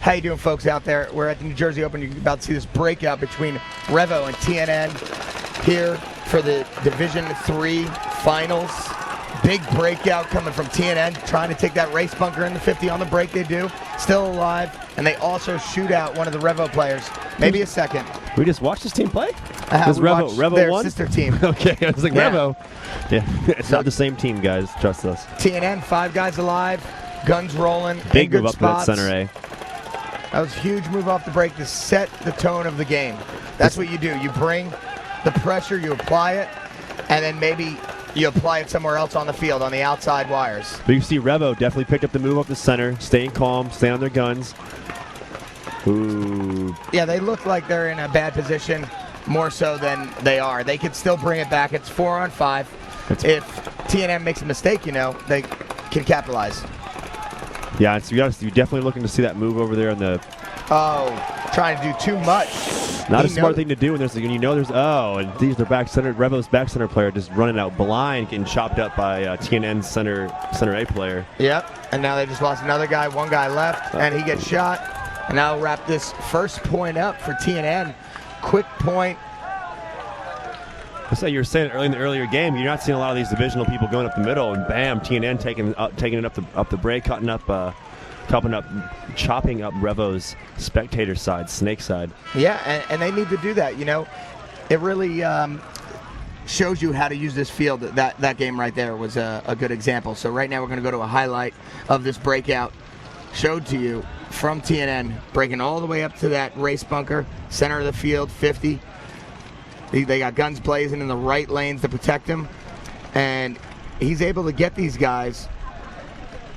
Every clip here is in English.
How you doing, folks out there? We're at the New Jersey Open. You're about to see this breakout between Revo and TNN here for the Division III Finals. Big breakout coming from TNN, trying to take that race bunker in the 50 on the break. They do. Still alive. And they also shoot out one of the Revo players. Maybe a second. We just watched this team play? Does Revo their won? Sister team. Okay, I was like, Yeah. Revo. Yeah, it's not the same team, guys. Trust us. TNN, 5 guys alive. Guns rolling. Big in good move up spots. to that center A. That was a huge move off the break to set the tone of the game. That's what you do. You bring the pressure, you apply it, and then maybe you apply it somewhere else on the field, on the outside wires. But you see Revo definitely picked up the move up the center, staying calm, staying on their guns. Ooh. Yeah, they look like they're in a bad position more so than they are. They could still bring it back. It's 4-on-5. If TNM makes a mistake, they can capitalize. Yeah, so you're definitely looking to see that move over there on the... Oh, trying to do too much. Not a smart thing to do when there's and these are back center. Revo's back center player just running out blind, getting chopped up by TNN's center A player. Yep, and now they just lost another guy. One guy left, and he gets shot. And now we'll wrap this first point up for TNN. Quick point. That's like you were saying early in the earlier game. You're not seeing a lot of these divisional people going up the middle, and bam, TNN taking it up the break, chopping up Revo's spectator side, snake side. Yeah, and they need to do that. It really shows you how to use this field. That game right there was a good example. So right now we're going to go to a highlight of this breakout showed to you from TNN, breaking all the way up to that race bunker, center of the field, 50. They got guns blazing in the right lanes to protect him, and he's able to get these guys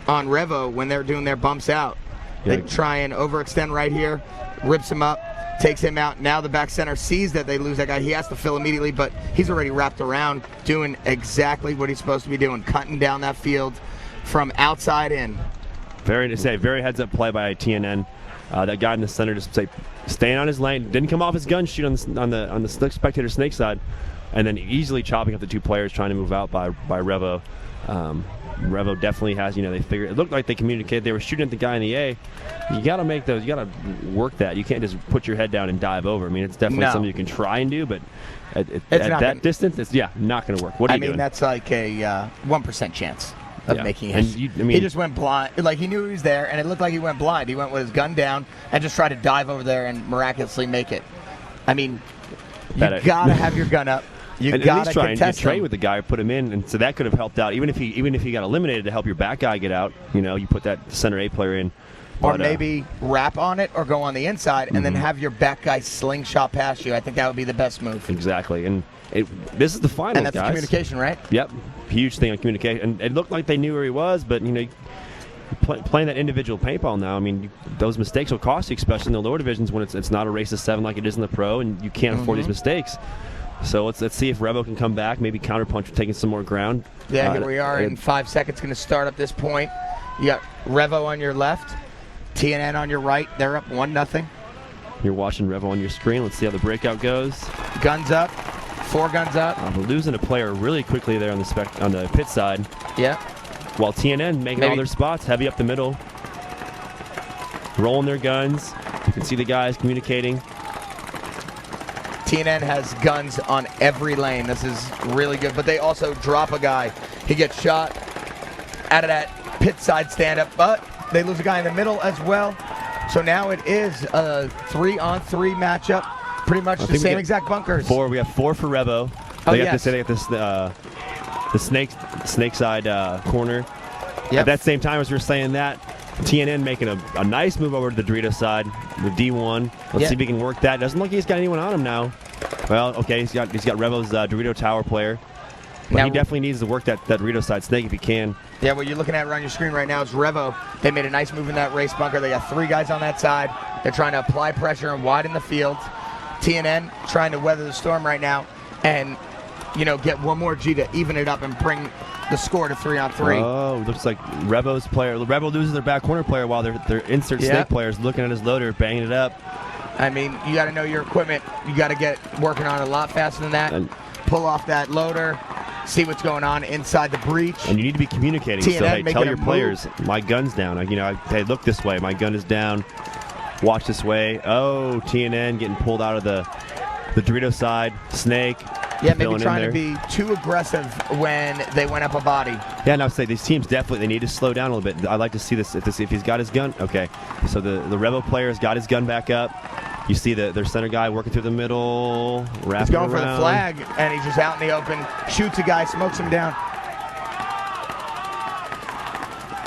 on Revo when they're doing their bumps out. Yeah. They try and overextend right here, rips him up, takes him out. Now the back center sees that they lose that guy. He has to fill immediately, but he's already wrapped around, doing exactly what he's supposed to be doing, cutting down that field from outside in. Very heads-up play by TNN. That guy in the center just staying on his lane, didn't come off his gun, shoot on the spectator snake side, and then easily chopping up the 2 players trying to move out by Revo. Revo definitely has, they figured, it looked like they communicated. They were shooting at the guy in the A. You got to make those, you got to work that. You can't just put your head down and dive over. I mean, it's definitely something you can try and do, but at that distance, it's not going to work. What are you doing? That's like a 1% chance of making it. And he just went blind. Like, he knew he was there, and it looked like he went blind. He went with his gun down and just tried to dive over there and miraculously make it. I mean, you got to have your gun up. You got to try and trade him with the guy, put him in, and so that could have helped out. Even if he got eliminated, to help your back guy get out, you put that center A player in. Or maybe wrap on it or go on the inside and then have your back guy slingshot past you. I think that would be the best move. Exactly, and this is the final, and that's guys. Communication, right? Yep, huge thing on communication. And it looked like they knew where he was, but playing that individual paintball now, I mean, those mistakes will cost you, especially in the lower divisions when it's not a race of 7 like it is in the pro, and you can't afford these mistakes. So let's see if Revo can come back, maybe counterpunch for taking some more ground. Yeah, here we are in 5 seconds. Going to start up this point. You got Revo on your left, TNN on your right. They're up 1-0. You're watching Revo on your screen. Let's see how the breakout goes. Guns up, 4 guns up. We're losing a player really quickly there on the pit side. Yeah. While TNN making all their spots, heavy up the middle, rolling their guns. You can see the guys communicating. TNN has guns on every lane. This is really good, but they also drop a guy. He gets shot out of that pit side stand-up, but they lose a guy in the middle as well. So now it is a 3-on-3 matchup. Pretty much the same exact bunkers. We have 4 for Revo. They have the snake side corner. Yep. At that same time as we were saying that, TNN making a nice move over to the Dorito side, the D1. Let's see if he can work that. Doesn't look like he's got anyone on him now. Well, okay, he's got Revo's Dorito Tower player. But now, he definitely needs to work that Dorito side snake if he can. Yeah, what you're looking at on your screen right now is Revo. They made a nice move in that race bunker. They got 3 guys on that side. They're trying to apply pressure and widen the field. TNN trying to weather the storm right now and, get one more G to even it up and bring the score to 3-on-3. Oh, looks like Revo loses their back corner player while their insert snake players looking at his loader, banging it up. I mean, you got to know your equipment. You got to get working on it a lot faster than that. Pull off that loader, see what's going on inside the breach. And you need to be communicating. TNN, so, hey, tell your players, my gun's down. Hey, look this way. My gun is down. watch this way. Oh, TNN getting pulled out of the Dorito side. Snake. Yeah, maybe trying to be too aggressive when they went up a body. Yeah, and I would say these teams definitely they need to slow down a little bit. I'd like to see this if he's got his gun. Okay, so the Revo player's got his gun back up. You see their center guy working through the middle, wrapping He's going around. for the flag, and he's just out in the open, shoots a guy, smokes him down.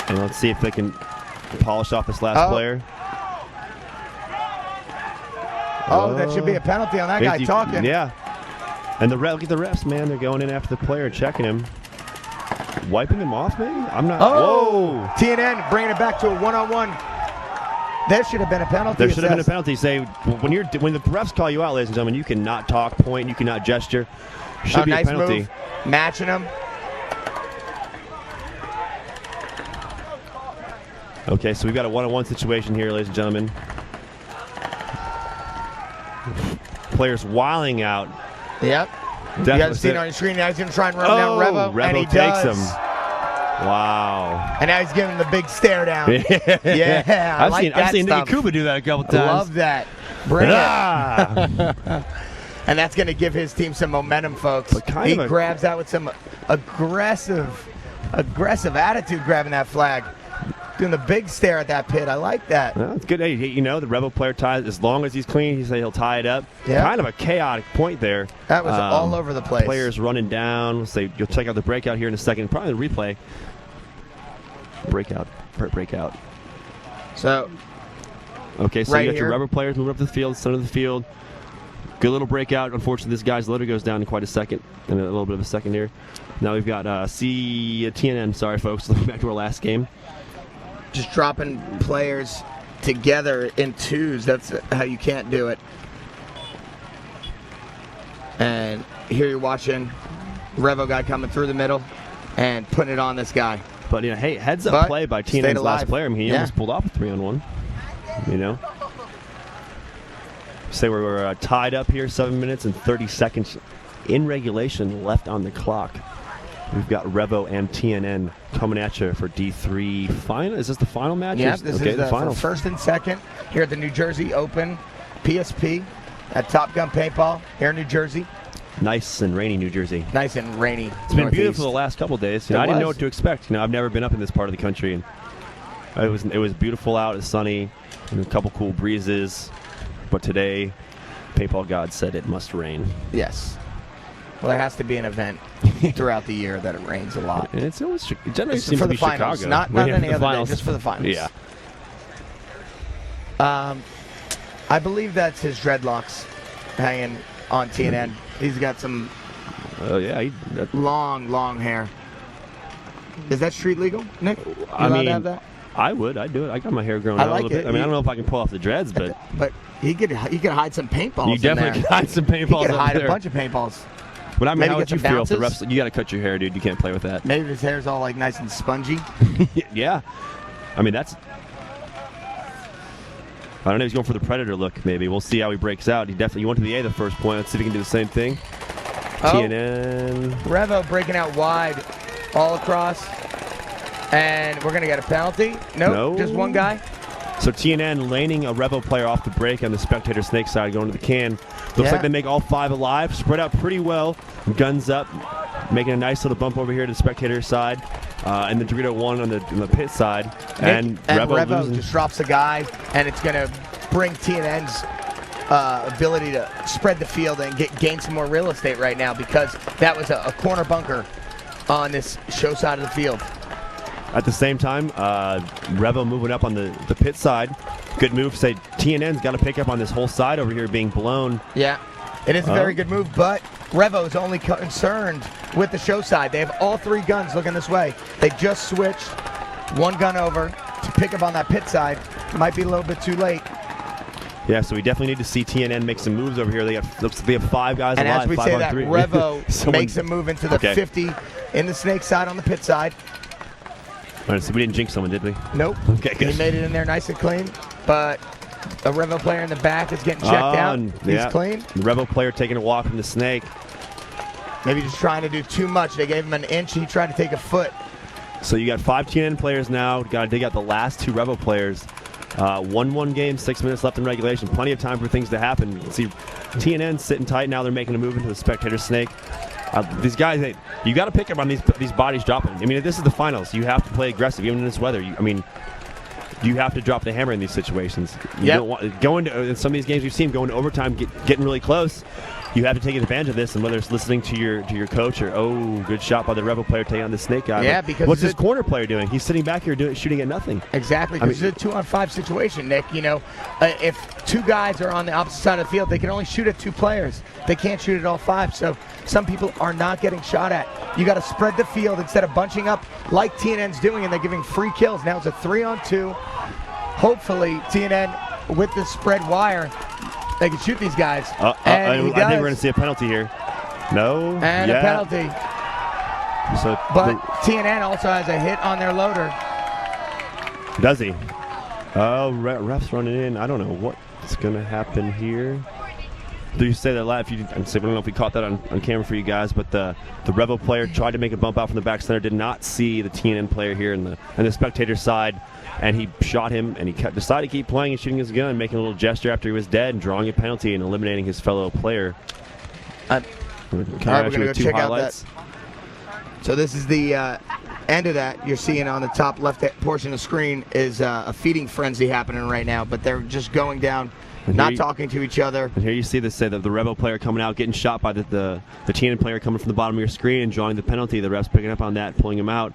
And let's see if they can polish off this last player. Oh, that should be a penalty on that guy talking. Yeah. And look at the refs, man. They're going in after the player, checking him. Wiping him off, maybe? I'm not. Oh! Whoa! TNN bringing it back to a one-on-one. There should have been a penalty. There should have been a penalty. Say when the refs call you out, ladies and gentlemen, you cannot talk, point, you cannot gesture. Should be nice a penalty. Move. Matching him. Okay, so we've got a one-on-one situation here, ladies and gentlemen. Players wiling out. Yep. Definitely. You guys see it on your screen. Now he's going to try and run down Revo. Revo and he takes does. him. Wow. And now he's giving him the big stare down. Yeah, I've seen Nicky Kuba do that a couple times. Love that. Bring it. And that's going to give his team some momentum, folks. He grabs that with some aggressive attitude, grabbing that flag. Doing the big stare at that pit. I like that. Well, it's good. Hey, you know, the Revo player ties, as long as he's clean, he'll tie it up. Yep. Kind of a chaotic point there. That was all over the place. Players running down. Let's say you'll check out the breakout here in a second. Probably the replay. Breakout. So, okay, so right you got your here. Revo players moving up to the field, center of the field. Good little breakout. Unfortunately, this guy's loader goes down in quite a second, in a little bit of a second here. Now we've got TNN. Sorry, folks. Looking back to our last game. Just dropping players together in twos. That's how you can't do it. And here you're watching Revo guy coming through the middle and putting it on this guy. But, hey, heads up play by TNN's last player. I mean, he almost pulled off a 3-on-1. You know? Say we're tied up here, 7 minutes and 30 seconds in regulation left on the clock. We've got Revo and TNN coming at you for D3 final. Is this the final match? Yeah, this is the final. First and second here at the New Jersey Open PSP at Top Gun Paintball here in New Jersey. Nice and rainy New Jersey. Nice and rainy. It's been beautiful the last couple of days. I didn't know what to expect. I've never been up in this part of the country, and it was beautiful out. It was sunny, and a couple cool breezes. But today, Paintball God said it must rain. Yes. Well, there has to be an event throughout the year that it rains a lot. And it generally seems for to be the finals, Chicago. not any other day, just for the finals. Yeah. I believe that's his dreadlocks hanging on TNN. He's got some long hair. Is that street legal, Nick? I mean, to have that? I'd do it. I got my hair growing out a little bit. I mean, I don't know if I can pull off the dreads, but he could hide some paintballs. You definitely could hide some paintballs. He could hide a bunch of paintballs. But I mean, how would you feel if the bounces? refs? You got to cut your hair, dude. You can't play with that. Maybe his hair's all like nice and spongy. Yeah, I mean that's. I don't know. He's going for the predator look. Maybe we'll see how he breaks out. He went to the A the first point. Let's see if he can do the same thing. TNN. Revo breaking out wide, all across, and we're gonna get a penalty. Nope, just one guy. So TNN laning a Revo player off the break on the spectator snake side, going to the can. Looks like they make all 5 alive. Spread out pretty well. Guns up, making a nice little bump over here to the spectator side. And the Dorito 1 on the pit side. And Revo just drops a guy, and it's going to bring TNN's ability to spread the field and gain some more real estate right now, because that was a corner bunker on this show side of the field. At the same time, Revo moving up on the pit side. Good move. Say TNN's got to pick up on this whole side over here being blown. Yeah, it is a very good move, but Revo is only concerned with the show side. They have all 3 guns looking this way. They just switched 1 gun over to pick up on that pit side. Might be a little bit too late. Yeah, so we definitely need to see TNN make some moves over here. Looks like they have 5 guys and alive. And as we say that, Revo makes a move into the 50 in the snake side on the pit side. All right, so we didn't jinx someone, did we? Nope. Okay, good. He made it in there nice and clean, but a Revo player in the back is getting checked out. He's clean. The Revo player taking a walk from the snake. Maybe just trying to do too much. They gave him an inch, and he tried to take a foot. So you got 5 TNN players now. Got to dig out the last 2 Revo players. 1-1 game, 6 minutes left in regulation. Plenty of time for things to happen. See, TNN sitting tight now. They're making a move into the spectator snake. These guys, you got to pick up on these bodies dropping. I mean, if this is the finals, you have to play aggressive, even in this weather. You have to drop the hammer in these situations. You don't want going to in some of these games you've seen going to overtime, getting really close. You have to take advantage of this, and whether it's listening to your coach or good shot by the Revo player taking on the snake guy. Yeah, because what's his corner player doing? He's sitting back here shooting at nothing. Exactly, because it's a 2-on-5 situation, Nick. If two guys are on the opposite side of the field, they can only shoot at 2 players. They can't shoot at all 5. So some people are not getting shot at. You got to spread the field instead of bunching up like TNN's doing, and they're giving free kills. Now it's a 3-on-2. Hopefully, TNN with the spread wire, they can shoot these guys. I think we're going to see a penalty here. No. And a penalty. But TNN also has a hit on their loader. Does he? Oh, ref's running in. I don't know what's going to happen here. Do you say that live? I don't know if we caught that on camera for you guys, but the Revo player tried to make a bump out from the back center, did not see the TNN player here in the spectator side, and he shot him, and he decided to keep playing and shooting his gun, making a little gesture after he was dead, and drawing a penalty and eliminating his fellow player. All right, we're going to go check out that. So this is the end of that. You're seeing on the top left portion of the screen is a feeding frenzy happening right now, but they're just going down, not talking to each other. And here you see the Revo player coming out, getting shot by the TNN player coming from the bottom of your screen and drawing the penalty. The ref's picking up on that, pulling him out.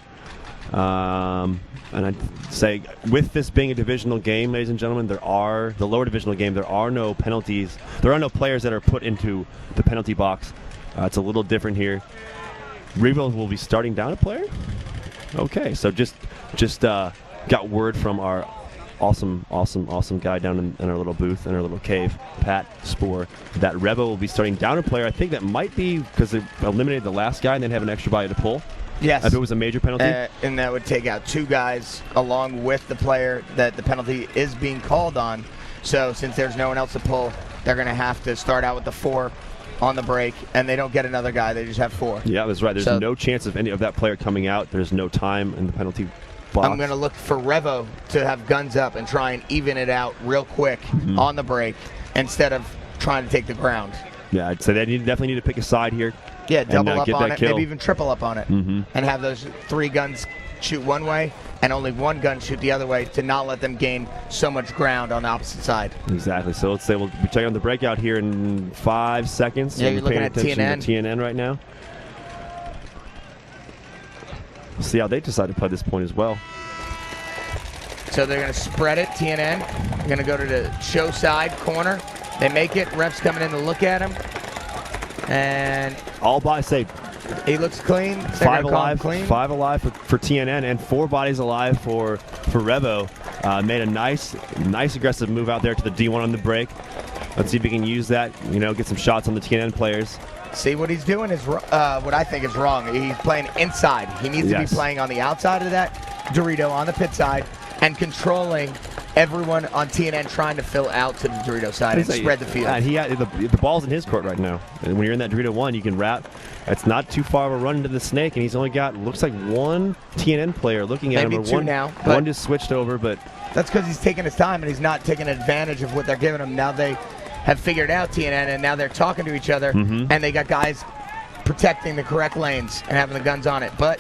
And I'd say with this being a divisional game, ladies and gentlemen, the lower divisional game, there are no penalties. There are no players that are put into the penalty box. It's a little different here. Revo will be starting down a player. Okay, so just got word from our awesome guy down in our little booth, in our little cave, Pat Spoor, that Revo will be starting down a player. I think that might be because they eliminated the last guy and then have an extra body to pull. Yes. If it was a major penalty? And that would take out 2 guys along with the player that the penalty is being called on. So since there's no one else to pull, they're going to have to start out with the 4 on the break, and they don't get another guy. They just have 4. Yeah, that's right. There's no chance of any of that player coming out. There's no time in the penalty box. I'm going to look for Revo to have guns up and try and even it out real quick on the break instead of trying to take the ground. Yeah, I'd say they definitely need to pick a side here. Yeah, double up on it, kill. maybe even triple up on it, and have those 3 guns shoot one way and only 1 gun shoot the other way to not let them gain so much ground on the opposite side. Exactly. So let's say we'll be checking on the breakout here in 5 seconds. Yeah, you're looking at TNN. TNN right now. We'll see how they decide to play this point as well. So they're going to spread it, TNN. They're going to go to the show side corner. They make it. Ref's coming in to look at him. And all by say he looks clean. 5 alive. 5 alive for TNN and 4 bodies alive for Revo. Made a nice aggressive move out there to the D1 on the break. Let's see if he can use that. Get some shots on the TNN players. See, what he's doing is what I think is wrong. He's playing inside. He needs to be playing on the outside of that Dorito on the pit side and controlling everyone on TNN trying to fill out to the Dorito side and spread the field. And the ball's in his court right now. And when you're in that Dorito 1, you can wrap. It's not too far of a run into the snake, and he's only got, looks like 1 TNN player looking at him. Maybe 2 now. One just switched over, but that's because he's taking his time and he's not taking advantage of what they're giving him. Now they have figured out TNN, and now they're talking to each other, and they got guys protecting the correct lanes and having the guns on it. But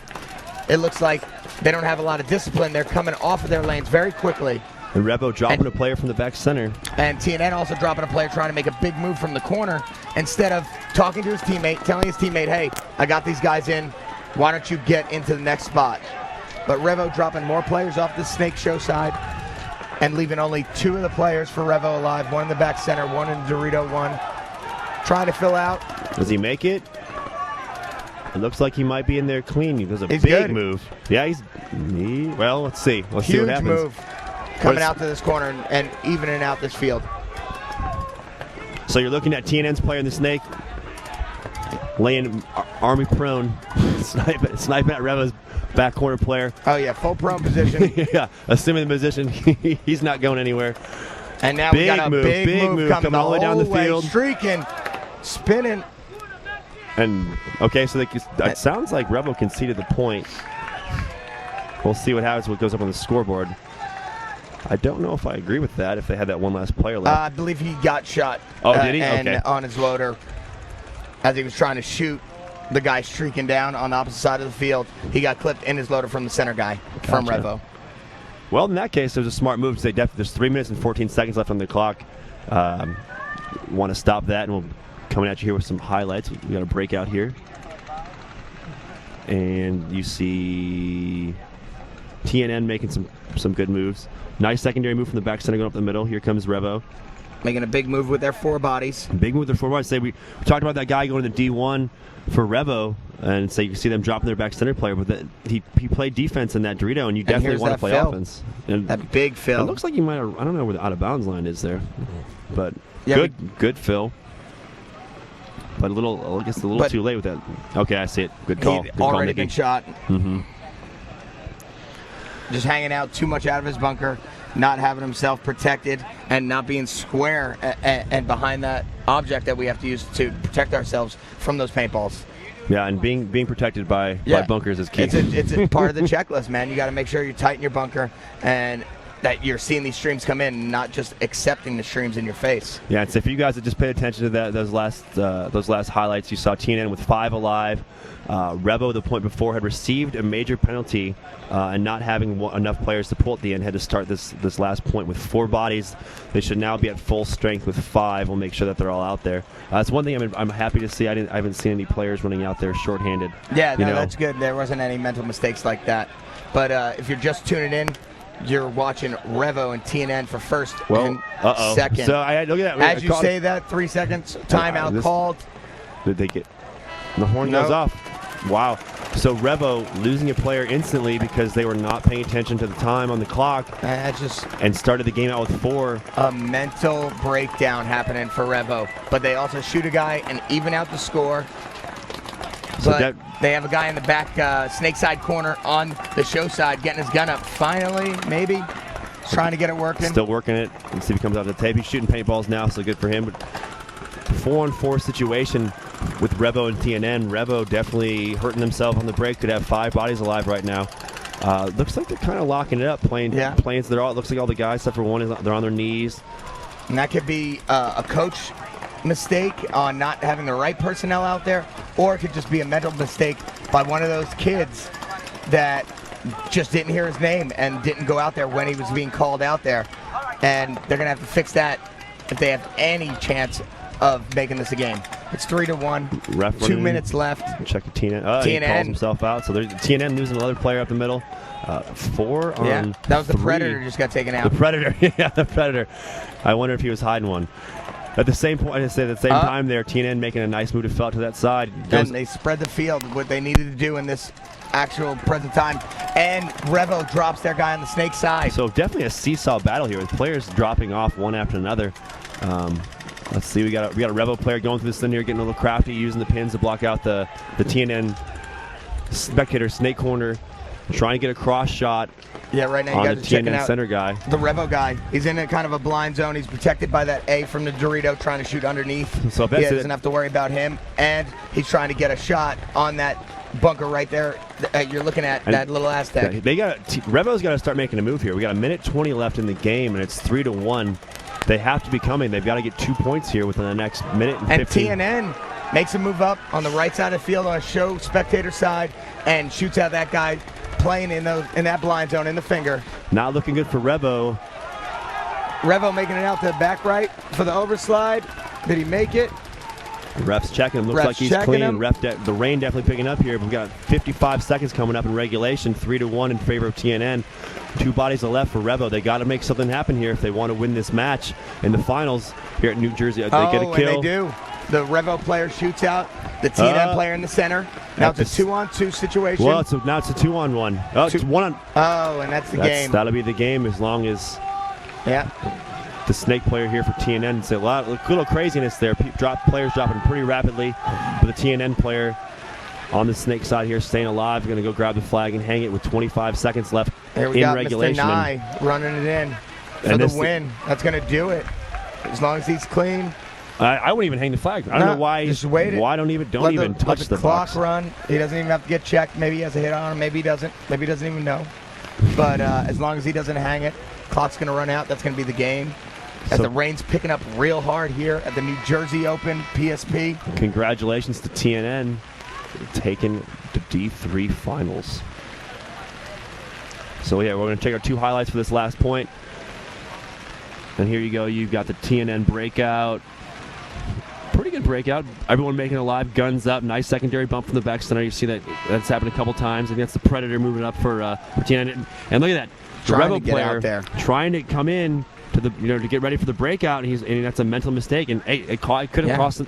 it looks like they don't have a lot of discipline. They're coming off of their lanes very quickly. And Revo dropping a player from the back center. And TNN also dropping a player trying to make a big move from the corner instead of talking to his teammate, telling his teammate, hey, I got these guys in. Why don't you get into the next spot? But Revo dropping more players off the Snake Show side and leaving only 2 of the players for Revo alive. 1 in the back center, 1 in Dorito 1. Trying to fill out. Does he make it? It looks like he might be in there clean. There's a big move. Yeah, well, let's see. Let's see what happens. Huge move. Coming out to this corner and evening out this field. So you're looking at TNN's player in the snake, laying army prone, sniping at Revo's back corner player. Oh yeah, full prone position. Yeah, assuming the position, he's not going anywhere. And now we got a big move coming all the way down the field, streaking, spinning. And okay, so it sounds like Revo conceded the point. We'll see what happens. What goes up on the scoreboard. I don't know if I agree with that, if they had that one last player left. I believe he got shot. Oh, did he? And Okay. on his loader, as he was trying to shoot the guy streaking down on the opposite side of the field, he got clipped in his loader from the center guy from Gotcha. Revo. Well, in that case, it was a smart move to say there's 3 minutes and 14 seconds left on the clock. Want to stop that, and we'll coming at you here with some highlights. We got a breakout here. And you see TNN making some good moves. Nice secondary move from the back center going up the middle. Here comes Revo. Making a big move with their 4 bodies. Big move with their 4 bodies. Say we talked about that guy going to the D1 for Revo, and say you see them dropping their back center player, but he played defense in that Dorito, and you definitely want to play offense. And that big fill. It looks like he might have, I don't know where the out of bounds line is there, but yeah, good fill. But I guess a little too late with that. Okay, I see it. Good call. He'd Good call, already Nicky. been shot. Mm-hmm. Just hanging out too much out of his bunker, not having himself protected, and not being square and behind that object that we have to use to protect ourselves from those paintballs. Yeah, and being protected by bunkers is key. It's a part of the checklist, man. You got to make sure you're tight in your bunker and that you're seeing these streams come in, not just accepting the streams in your face. Yeah, and so if you guys had just paid attention to those last highlights, you saw TNN with 5 alive. Revo, the point before, had received a major penalty and not having enough players to pull at the end, had to start this last point with 4 bodies. They should now be at full strength with 5. We'll make sure that they're all out there. That's one thing I'm happy to see. I haven't seen any players running out there shorthanded. Yeah, no, that's good. There wasn't any mental mistakes like that. But if you're just tuning in, you're watching Revo and TNN for first and second. So look at that. As you say that, 3 seconds, timeout called. Did they get the horn goes off? Wow. So Revo losing a player instantly because they were not paying attention to the time on the clock and started the game out with 4. A mental breakdown happening for Revo. But they also shoot a guy and even out the score. But they have a guy in the back snake side corner on the show side getting his gun up. Finally, maybe. He's trying to get it working. Still working it. Let's see if he comes out of the tape. He's shooting paintballs now, so good for him. But 4-on-4 situation with Revo and TNN. Revo definitely hurting themselves on the break. Could have 5 bodies alive right now. Looks like they're kind of locking it up, playing. So they're all. It looks like all the guys, except for one, they're on their knees. And that could be a coach mistake on not having the right personnel out there, or it could just be a mental mistake by one of those kids that just didn't hear his name and didn't go out there when he was being called out there. And they're going to have to fix that if they have any chance of making this a game. It's 3-1. 2 minutes left. Check the TNN. He calls himself out. So there's TNN losing another player up the middle. 4 on that was the 3. Predator just got taken out. The Predator. Yeah, the Predator. I wonder if he was hiding one. At the same point, I say at the same time there, TNN making a nice move to fell to that side. And they spread the field, what they needed to do in this actual present time. And Revo drops their guy on the snake side. So definitely a seesaw battle here with players dropping off one after another. Let's see, we got a Revo player going through this thing here, getting a little crafty, using the pins to block out the TNN spectator snake corner, trying to get a cross shot. Yeah, right now you on guys the are checking TNN out center guy. The Revo guy. He's in a kind of a blind zone. He's protected by that A from the Dorito, trying to shoot underneath. So he doesn't have to worry about him. And he's trying to get a shot on that bunker right there. You're looking at that little Aztec. Revo's got to start making a move here. We got 1:20 left in the game, and it's 3-1. They have to be coming. They've got to get 2 points here within the next minute and 15. And TNN makes a move up on the right side of the field on a show spectator side and shoots out that guy playing in that blind zone in the finger. Not looking good for Revo. Revo making it out to the back right for the overslide. Did he make it? The ref's checking him. Looks like he's clean. The rain definitely picking up here. We've got 55 seconds coming up in regulation. 3-1 in favor of TNN. 2 bodies are left for Revo. They got to make something happen here if they want to win this match in the finals here at New Jersey. They get a kill. And they do. The Revo player shoots out the TNN player in the center. Now it's a 2-on-2 situation. Well, now it's a 2-on-1. Oh, it's 1-on. Oh, and that's the game. That'll be the game as long as the snake player here for TNN. It's a little craziness there. Players dropping pretty rapidly. But the TNN player on the snake side here staying alive. Going to go grab the flag and hang it with 25 seconds left there we in got regulation. Mr. Nye running it in for the win. That's going to do it. As long as he's clean. I wouldn't even hang the flag. I don't know why. Just wait it. Why don't even touch let the clock run. He doesn't even have to get checked. Maybe he has a hit on him. Maybe he doesn't. Maybe he doesn't even know. but as long as he doesn't hang it, clock's going to run out. That's going to be the game. As the rain's picking up real hard here at the New Jersey Open PSP. Congratulations to TNN taking the D3 finals. So yeah, we're going to take our 2 highlights for this last point. And here you go. You've got the TNN breakout. Pretty good breakout. Everyone making it alive. Guns up. Nice secondary bump from the back center. You see that's happened a couple times. I think that's the Predator moving up for TNN. And look at that. The Revo player trying to come in to the to get ready for the breakout, and that's a mental mistake. And hey, it could have cost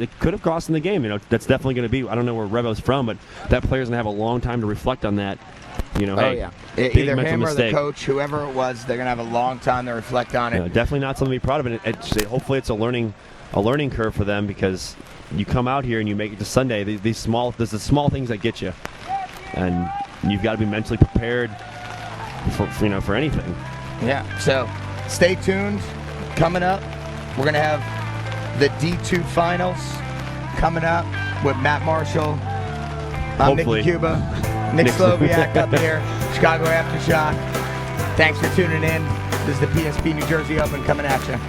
him the game. That's definitely going to be. I don't know where Revo's from, but that player's going to have a long time to reflect on that. Either him or the coach, whoever it was, they're going to have a long time to reflect on it. Definitely not something to be proud of. And hopefully it's a learning curve for them, because you come out here and you make it to Sunday. There's the small things that get you, and you've got to be mentally prepared for anything. Yeah. So stay tuned. Coming up, we're going to have the D2 finals coming up with Matt Marshall. I'm Nicky Cuba. Nick Sloviak up here, Chicago Aftershock. Thanks for tuning in. This is the PSP New Jersey Open coming at you.